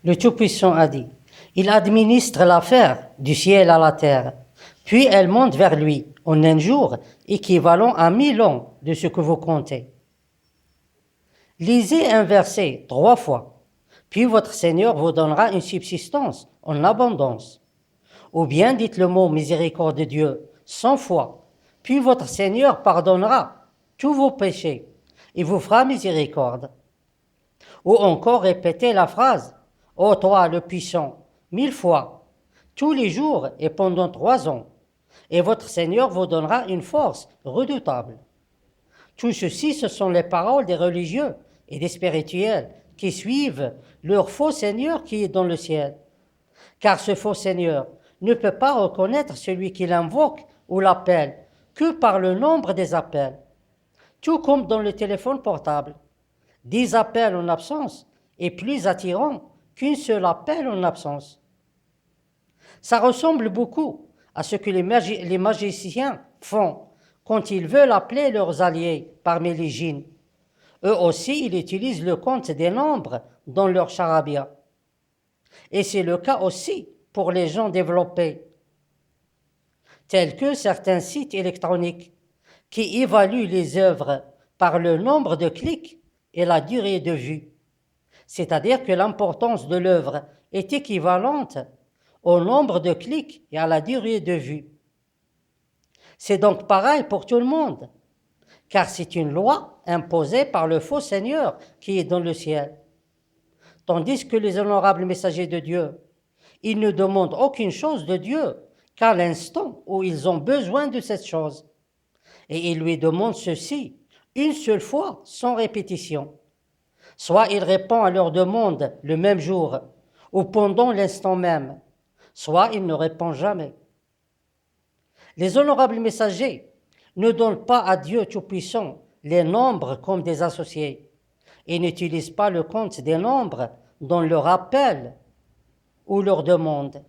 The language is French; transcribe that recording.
Le Tout-Puissant a dit, il administre l'affaire du ciel à la terre, puis elle monte vers lui en un jour équivalent à 1000 ans de ce que vous comptez. Lisez un verset 3 fois, puis votre Seigneur vous donnera une subsistance en abondance. Ou bien dites le mot miséricorde de Dieu 100 fois, puis votre Seigneur pardonnera tous vos péchés et vous fera miséricorde. Ou encore répétez la phrase « Ô toi le puissant » 1000 fois, tous les jours et pendant 3 ans, et votre Seigneur vous donnera une force redoutable. Tout ceci, ce sont les paroles des religieux et des spirituels qui suivent leur faux Seigneur qui est dans le ciel. Car ce faux Seigneur ne peut pas reconnaître celui qui l'invoque ou l'appelle que par le nombre des appels. Tout comme dans le téléphone portable. 10 appels en absence est plus attirant qu'un seul appel en absence. Ça ressemble beaucoup à ce que les magiciens font quand ils veulent appeler leurs alliés parmi les djinns. Eux aussi, ils utilisent le compte des nombres dans leur charabia. Et c'est le cas aussi pour les gens développés, tels que certains sites électroniques qui évaluent les œuvres par le nombre de clics et la durée de vue. C'est-à-dire que l'importance de l'œuvre est équivalente au nombre de clics et à la durée de vue. C'est donc pareil pour tout le monde, car c'est une loi imposée par le faux Seigneur qui est dans le ciel. Tandis que les honorables messagers de Dieu, ils ne demandent aucune chose de Dieu qu'à l'instant où ils ont besoin de cette chose. Et ils lui demandent ceci une seule fois, sans répétition. Soit il répond à leur demande le même jour ou pendant l'instant même, soit il ne répond jamais. Les honorables messagers ne donnent pas à Dieu Tout-Puissant les nombres comme des associés et n'utilisent pas le compte des nombres dans leur appel ou leur demande.